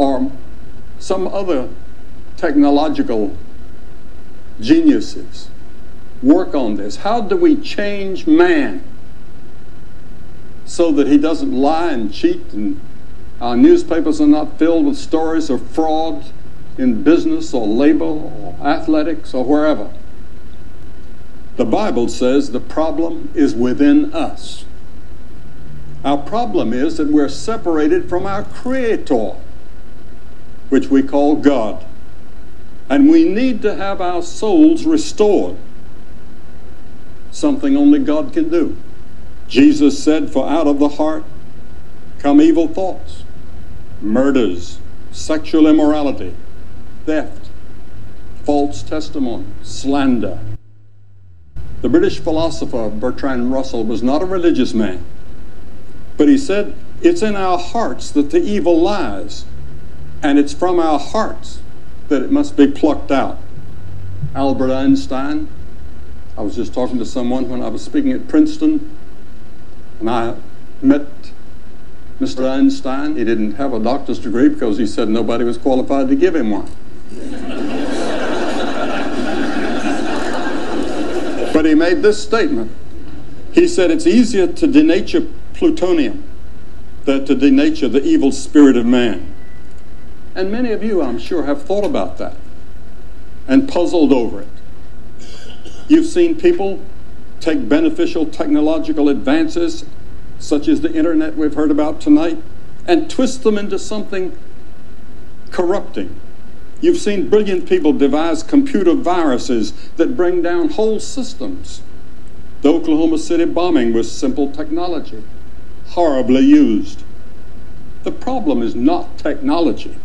or some other technological geniuses work on this? How do we change man so that he doesn't lie and cheat, and our newspapers are not filled with stories of fraud in business or labor or athletics or wherever? The Bible says the problem is within us. Our problem is that we're separated from our Creator, which we call God. And we need to have our souls restored, something only God can do. Jesus said, "For out of the heart come evil thoughts, murders, sexual immorality, theft, false testimony, slander." The British philosopher Bertrand Russell was not a religious man, but he said, it's in our hearts that the evil lies, and it's from our hearts that it must be plucked out. Albert Einstein, I was just talking to someone when I was speaking at Princeton, and I met Mr. Einstein. He didn't have a doctor's degree because he said nobody was qualified to give him one. But he made this statement. He said, it's easier to denature plutonium than to denature the evil spirit of man. And many of you, I'm sure, have thought about that and puzzled over it. You've seen people take beneficial technological advances, such as the internet we've heard about tonight, and twist them into something corrupting. You've seen brilliant people devise computer viruses that bring down whole systems. The Oklahoma City bombing was simple technology, horribly used. The problem is not technology.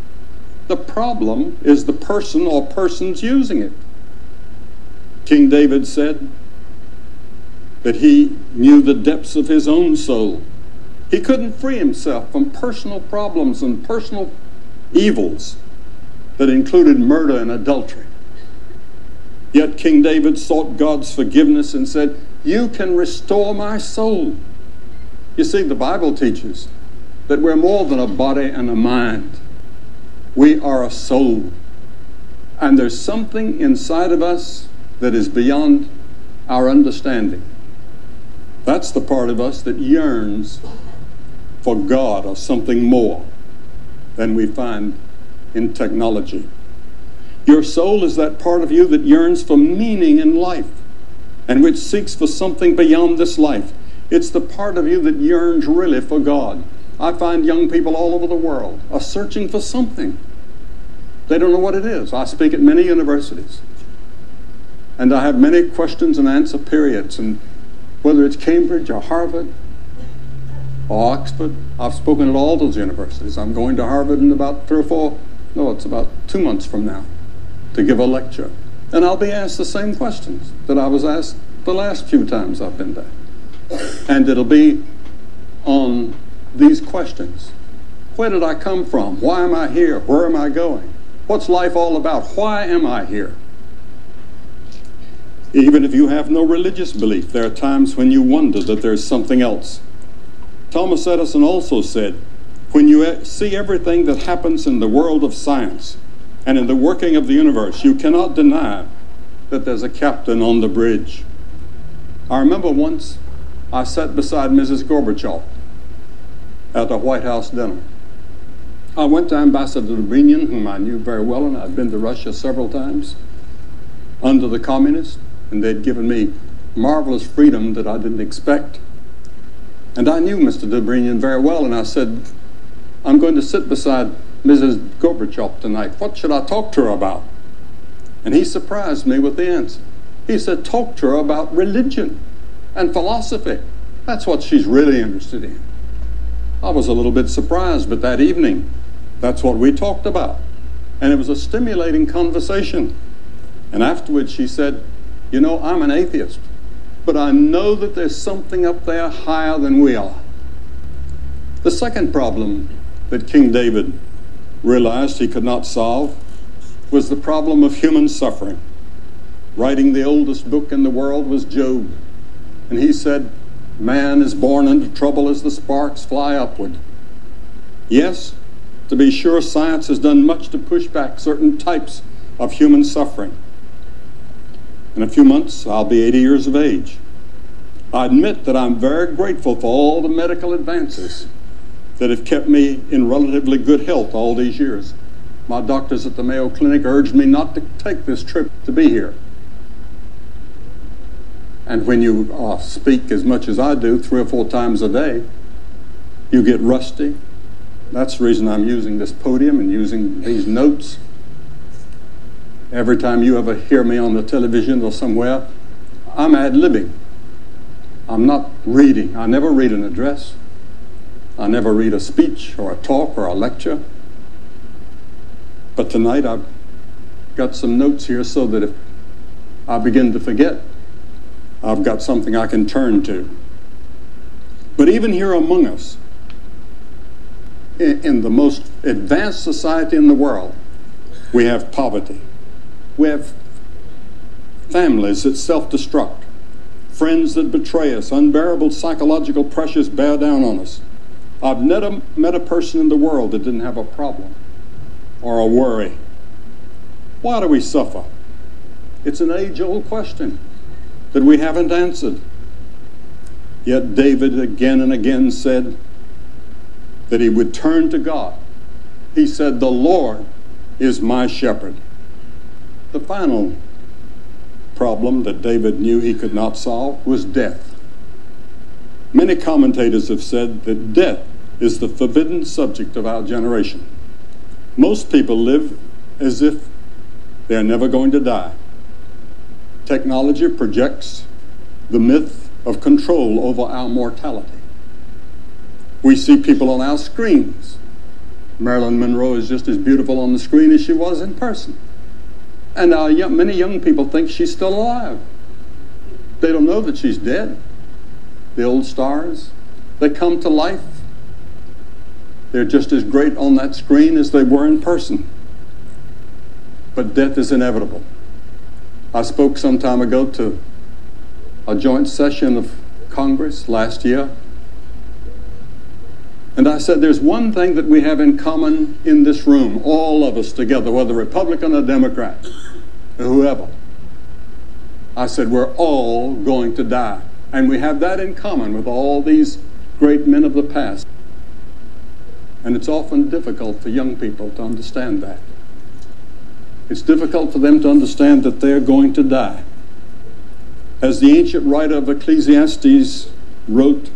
The problem is the person or persons using it. King David said that he knew the depths of his own soul. He couldn't free himself from personal problems and personal evils that included murder and adultery. Yet King David sought God's forgiveness and said, "You can restore my soul." You see, the Bible teaches that we're more than a body and a mind. We are a soul. And there's something inside of us that is beyond our understanding. That's the part of us that yearns for God or something more than we find in technology. Your soul is that part of you that yearns for meaning in life and which seeks for something beyond this life. It's the part of you that yearns really for God. I find young people all over the world are searching for something. They don't know what it is. I speak at many universities, and I have many questions and answer periods, and whether it's Cambridge or Harvard or Oxford, I've spoken at all those universities. I'm going to Harvard in about it's about 2 months from now to give a lecture. And I'll be asked the same questions that I was asked the last few times I've been there. And it'll be on these questions. Where did I come from? Why am I here? Where am I going? What's life all about? Why am I here? Even if you have no religious belief, there are times when you wonder that there's something else. Thomas Edison also said, when you see everything that happens in the world of science and in the working of the universe, you cannot deny that there's a captain on the bridge. I remember once I sat beside Mrs. Gorbachev at a White House dinner. I went to Ambassador Dobrynin, whom I knew very well, and I'd been to Russia several times under the communists, and they'd given me marvelous freedom that I didn't expect. And I knew Mr. Dobrynin very well, and I said, I'm going to sit beside Mrs. Gorbachev tonight. What should I talk to her about? And he surprised me with the answer. He said, talk to her about religion and philosophy. That's what she's really interested in. I was a little bit surprised, but that evening, that's what we talked about. And it was a stimulating conversation. And afterwards she said, you know, I'm an atheist, but I know that there's something up there higher than we are. The second problem that King David realized he could not solve was the problem of human suffering. Writing the oldest book in the world was Job. And he said, man is born into trouble as the sparks fly upward. Yes, To be sure, science has done much to push back certain types of human suffering. In a few months, I'll be 80 years of age. I admit that I'm very grateful for all the medical advances that have kept me in relatively good health all these years. My doctors at the Mayo Clinic urged me not to take this trip to be here. And when you speak as much as I do, 3 or 4 times a day, you get rusty. That's the reason I'm using this podium and using these notes. Every time you ever hear me on the television or somewhere, I'm ad-libbing. I'm not reading. I never read an address. I never read a speech or a talk or a lecture. But tonight I've got some notes here so that if I begin to forget, I've got something I can turn to. But even here among us, in the most advanced society in the world, we have poverty. We have families that self-destruct, friends that betray us, unbearable psychological pressures bear down on us. I've never met a person in the world that didn't have a problem or a worry. Why do we suffer? It's an age-old question that we haven't answered. Yet David again and again said that he would turn to God. He said, "The Lord is my shepherd." The final problem that David knew he could not solve was death. Many commentators have said that death is the forbidden subject of our generation. Most people live as if they're never going to die. Technology projects the myth of control over our mortality. We see people on our screens. Marilyn Monroe is just as beautiful on the screen as she was in person. And many young people think she's still alive. They don't know that she's dead. The old stars, they come to life. They're just as great on that screen as they were in person. But death is inevitable. I spoke some time ago to a joint session of Congress last year. And I said, there's one thing that we have in common in this room, all of us together, whether Republican or Democrat, or whoever. I said, we're all going to die. And we have that in common with all these great men of the past. And it's often difficult for young people to understand that. It's difficult for them to understand that they're going to die. As the ancient writer of Ecclesiastes wrote,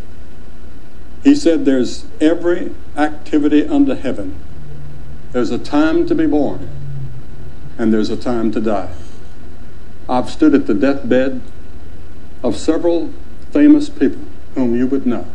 he said, there's every activity under heaven. There's a time to be born, and there's a time to die. I've stood at the deathbed of several famous people whom you would know.